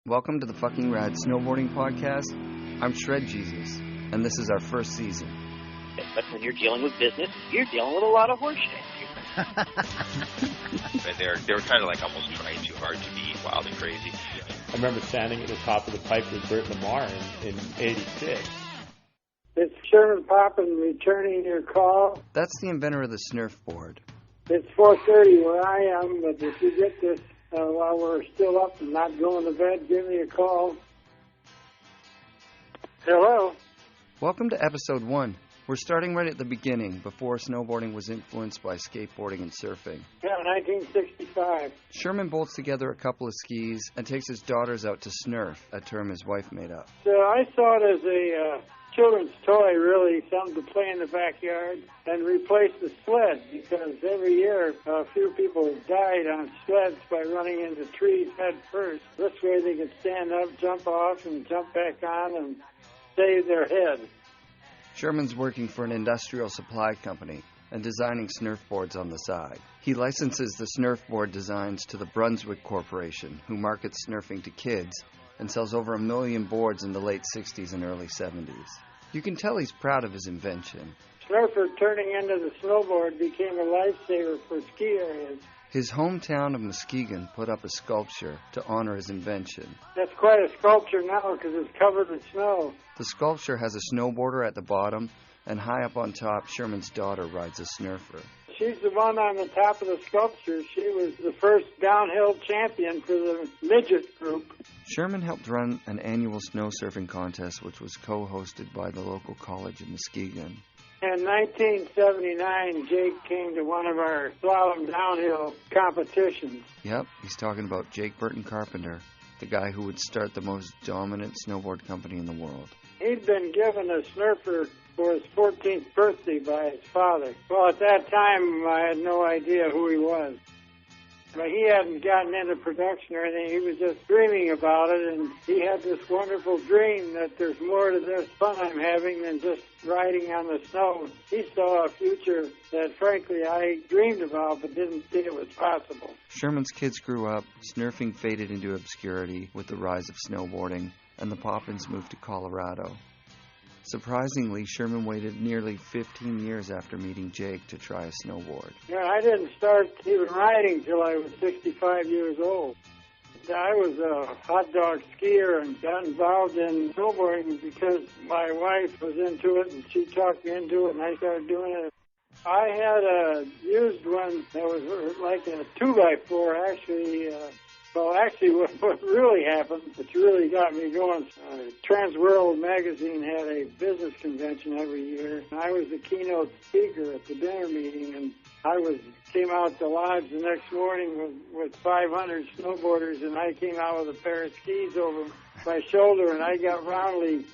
Welcome to the fucking rad snowboarding podcast. I'm Shred Jesus, and this is our first season. But when you're dealing with business, you're dealing with a lot of horse shit. And they were kind of like almost trying too hard to be wild and crazy. I remember standing at the top of the pipe with Bert Lamar in 86. It's Sherman Poppen returning your call. That's the inventor of the snurfboard. It's 4:30 where I am, but if you get this while we're still up and not going to bed, give me a call. Hello? Welcome to episode 1. We're starting right at the beginning, before snowboarding was influenced by skateboarding and surfing. Yeah, 1965. Sherman bolts together a couple of skis and takes his daughters out to snurf, a term his wife made up. So I saw it as a children's toy, really, something to play in the backyard, and replace the sled, because every year a few people died on sleds by running into trees head first. This way they could stand up, jump off, and jump back on and save their head. Sherman's working for an industrial supply company and designing snurfboards on the side. He licenses the snurfboard designs to the Brunswick Corporation, who markets snurfing to kids and sells over 1 million boards in the late 60s and early 70s. You can tell he's proud of his invention. Snurfer turning into the snowboard became a lifesaver for ski areas. His hometown of Muskegon put up a sculpture to honor his invention. That's quite a sculpture now because it's covered with snow. The sculpture has a snowboarder at the bottom, and high up on top, Sherman's daughter rides a snurfer. She's the one on the top of the sculpture. She was the first downhill champion for the midget group. Sherman helped run an annual snow surfing contest, which was co-hosted by the local college in Muskegon. In 1979, Jake came to one of our slalom downhill competitions. Yep, he's talking about Jake Burton Carpenter, the guy who would start the most dominant snowboard company in the world. He'd been given a snurfer for his 14th birthday by his father. Well, at that time, I had no idea who he was. But he hadn't gotten into production or anything. He was just dreaming about it, and he had this wonderful dream that there's more to this fun I'm having than just riding on the snow. He saw a future that, frankly, I dreamed about but didn't think it was possible. Sherman's kids grew up, snurfing faded into obscurity with the rise of snowboarding, and the Poppins moved to Colorado. Surprisingly, Sherman waited nearly 15 years after meeting Jake to try a snowboard. Yeah, I didn't start even riding till I was 65 years old. I was a hot dog skier and got involved in snowboarding because my wife was into it and she talked me into it and I started doing it. I had a used one that was like a 2x4 actually. Actually, what really happened, which really got me going, Transworld magazine had a business convention every year. I was the keynote speaker at the dinner meeting, and I came out to lodge the next morning with 500 snowboarders, and I came out with a pair of skis over my shoulder, and I got roundly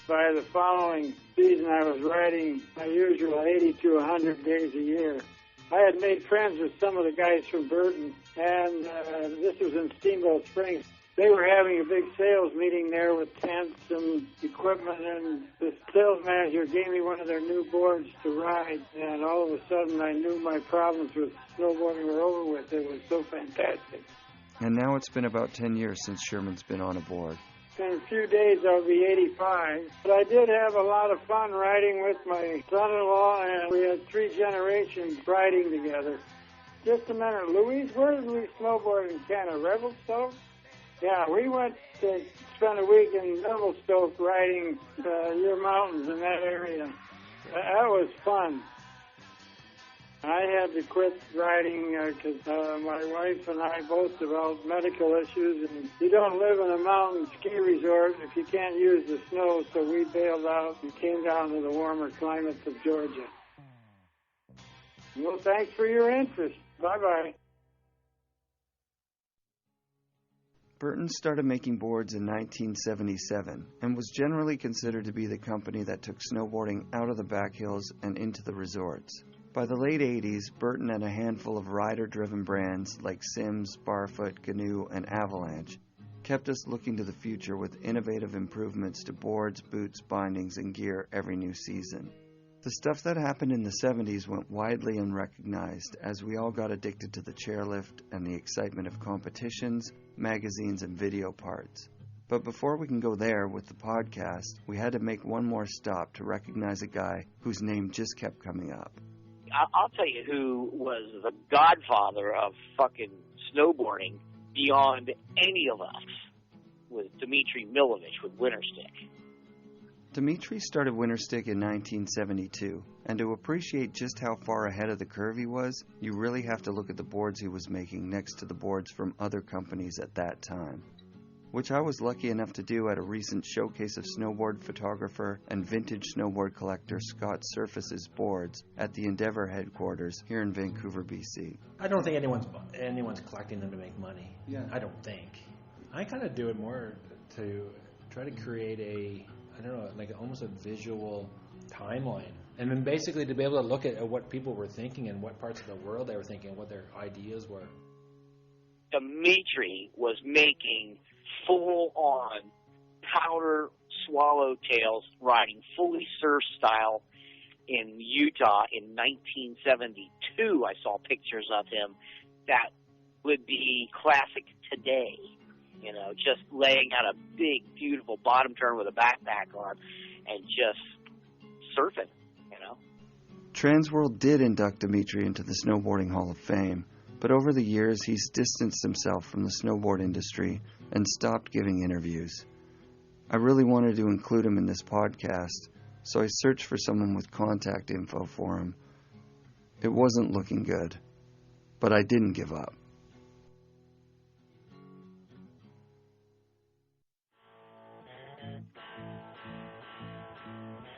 by the following season. I was riding my usual 80 to 100 days a year. I had made friends with some of the guys from Burton, and this was in Steamboat Springs. They were having a big sales meeting there with tents and equipment, and the sales manager gave me one of their new boards to ride, and all of a sudden I knew my problems with snowboarding were over with. It was so fantastic. And now it's been about 10 years since Sherman's been on a board. In a few days I'll be 85, but I did have a lot of fun riding with my son-in-law, and we had 3 generations riding together. Just a minute, Louise, where did we snowboard in Canada? Revelstoke? Yeah, we went to spend a week in Revelstoke riding your mountains in that area. That was fun. I had to quit riding because my wife and I both developed medical issues, and you don't live in a mountain ski resort if you can't use the snow, so we bailed out and came down to the warmer climates of Georgia. Well, thanks for your interest. Bye-bye. Burton started making boards in 1977 and was generally considered to be the company that took snowboarding out of the back hills and into the resorts. By the late 80s, Burton and a handful of rider-driven brands like Sims, Barfoot, Gnu, and Avalanche kept us looking to the future with innovative improvements to boards, boots, bindings, and gear every new season. The stuff that happened in the 70s went widely unrecognized as we all got addicted to the chairlift and the excitement of competitions, magazines, and video parts. But before we can go there with the podcast, we had to make one more stop to recognize a guy whose name just kept coming up. I'll tell you who was the godfather of fucking snowboarding beyond any of us was Dimitrije Milovich with Winterstick. Dimitrije started Winterstick in 1972, and to appreciate just how far ahead of the curve he was, you really have to look at the boards he was making next to the boards from other companies at that time, which I was lucky enough to do at a recent showcase of snowboard photographer and vintage snowboard collector Scott Surface's boards at the Endeavour headquarters here in Vancouver, BC. I don't think anyone's collecting them to make money. Yeah. I don't think. I kind of do it more to try to create almost a visual timeline. And then basically to be able to look at what people were thinking and what parts of the world they were thinking, what their ideas were. Dimitrije was making full-on powder swallowtails riding fully surf style in Utah in 1972. I saw pictures of him that would be classic today. You know, just laying out a big, beautiful bottom turn with a backpack on and just surfing, you know. Transworld did induct Dimitrije into the Snowboarding Hall of Fame, but over the years he's distanced himself from the snowboard industry and stopped giving interviews. I really wanted to include him in this podcast, so I searched for someone with contact info for him. It wasn't looking good, but I didn't give up.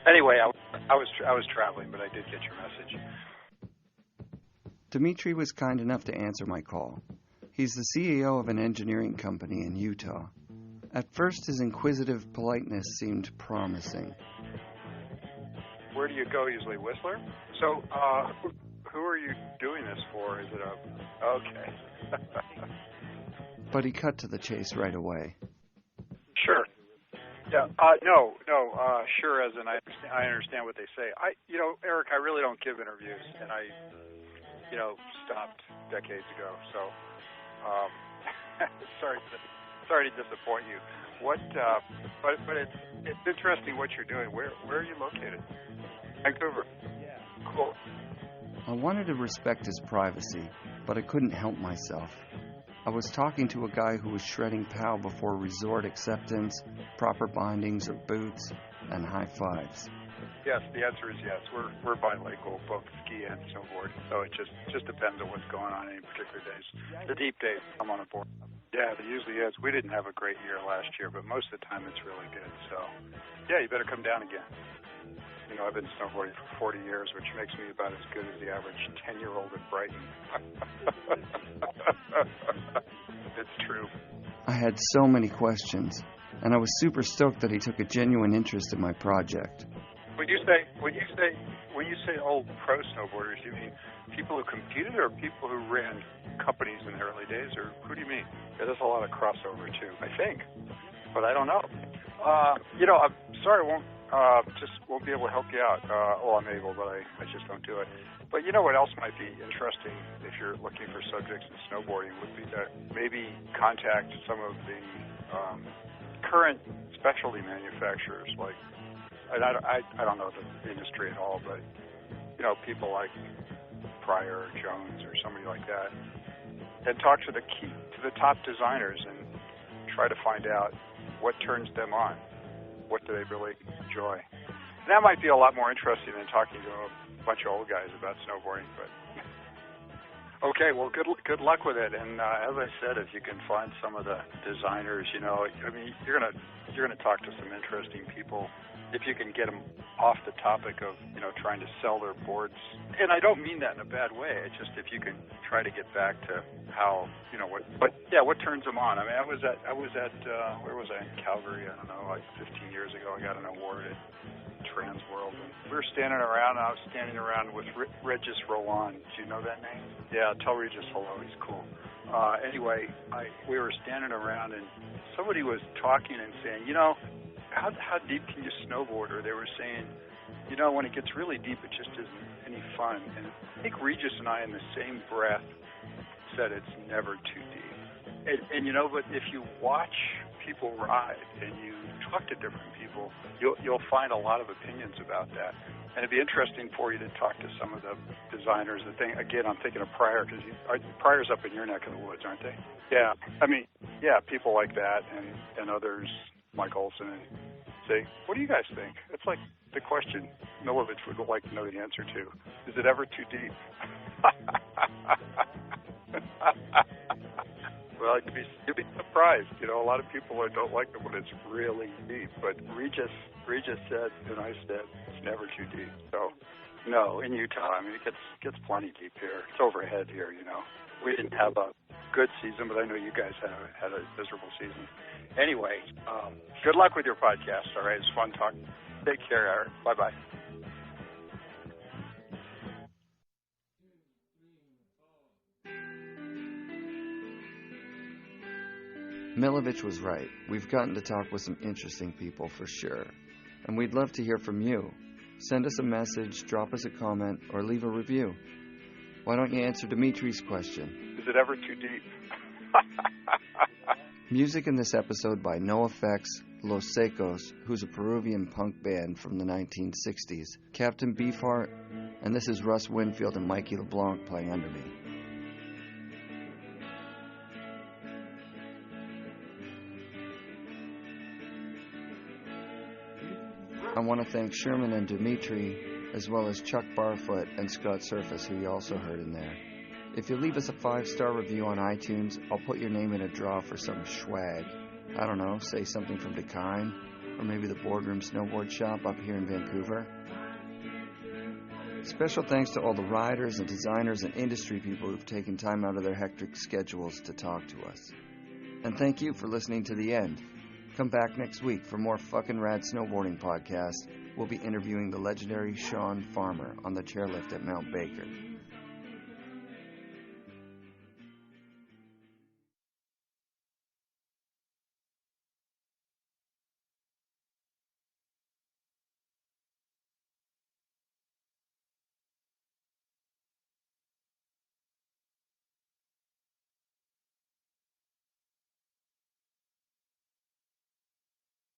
Anyway, I was traveling, but I did get your message. Dimitrije was kind enough to answer my call. He's the CEO of an engineering company in Utah. At first, his inquisitive politeness seemed promising. Where do you go usually, Whistler? So, who are you doing this for? Is it a... Okay. But he cut to the chase right away. Sure. Yeah. No. Sure. As in, I understand what they say. Eric, I really don't give interviews, and I, stopped decades ago. So, sorry to disappoint you. But it's interesting what you're doing. Where are you located? Vancouver. Yeah. Cool. I wanted to respect his privacy, but I couldn't help myself. I was talking to a guy who was shredding POW before resort acceptance, proper bindings or boots, and high fives. Yes, the answer is yes. We're bilingual, both ski and snowboard, so it just depends on what's going on any particular days. The deep days, I'm on a board. Yeah, it usually is. We didn't have a great year last year, but most of the time it's really good. So, yeah, you better come down again. I've been snowboarding for 40 years, which makes me about as good as the average 10-year-old in Brighton. It's true. I had so many questions, and I was super stoked that he took a genuine interest in my project. When you say old pro snowboarders, you mean people who competed or people who ran companies in the early days, or who do you mean? Yeah, there's a lot of crossover too, I think, but I don't know. I'm sorry, I won't be able to help you out. I'm able, but I just don't do it. But you know what else might be interesting if you're looking for subjects in snowboarding would be to maybe contact some of the current specialty manufacturers, like, and I don't know the industry at all, but people like Pryor or Jones or somebody like that, and talk to the top designers and try to find out what turns them on. What do they really enjoy? And that might be a lot more interesting than talking to a bunch of old guys about snowboarding. But okay, well, good luck with it. And as I said, if you can find some of the designers, you're gonna talk to some interesting people. If you can get them off the topic of trying to sell their boards, and I don't mean that in a bad way. It's just if you can try to get back to how what turns them on. I mean, I was at where was I in Calgary? I don't know, like 15 years ago. I got an award at Transworld, and we were standing around. And I was standing around with Regis Roland. Do you know that name? Yeah, tell Regis hello. He's cool. Anyway, we were standing around, and somebody was talking and saying, how deep can you snowboard? Or they were saying, you know, when it gets really deep, it just isn't any fun. And I think Regis and I, in the same breath, said it's never too deep. And you know, but if you watch people ride and you talk to different people, you'll find a lot of opinions about that. And it'd be interesting for you to talk to some of the designers. The thing, again, I'm thinking of Pryor, because Pryor's up in your neck of the woods, aren't they? Yeah. I mean, yeah, people like that and others, Mike Olson, and say, what do you guys think? It's like the question Milovich would like to know the answer to. Is it ever too deep? Well, you'd be surprised. You know, a lot of people don't like it when it's really deep. But Regis said, and I said, it's never too deep. So, no, in Utah, I mean, it gets plenty deep here. It's overhead here, you know. We didn't have a good season, but I know you guys had a miserable season. Anyway, good luck with your podcast, all right? It's fun talking. Take care, Eric. Bye-bye. Milovich was right. We've gotten to talk with some interesting people for sure. And we'd love to hear from you. Send us a message, drop us a comment, or leave a review. Why don't you answer Dimitrije's question? Is it ever too deep? Music in this episode by NoFX, Los Secos, who's a Peruvian punk band from the 1960s, Captain Beefheart, and this is Russ Winfield and Mikey LeBlanc playing under me. I want to thank Sherman and Demitrije, as well as Chuck Barfoot and Scott Surface, who you also heard in there. If you leave us a 5-star review on iTunes, I'll put your name in a draw for some swag. I don't know, say something from Dakine, or maybe the Boardroom Snowboard Shop up here in Vancouver. Special thanks to all the riders and designers and industry people who've taken time out of their hectic schedules to talk to us. And thank you for listening to the end. Come back next week for more fucking rad snowboarding podcast. We'll be interviewing the legendary Sean Farmer on the chairlift at Mount Baker.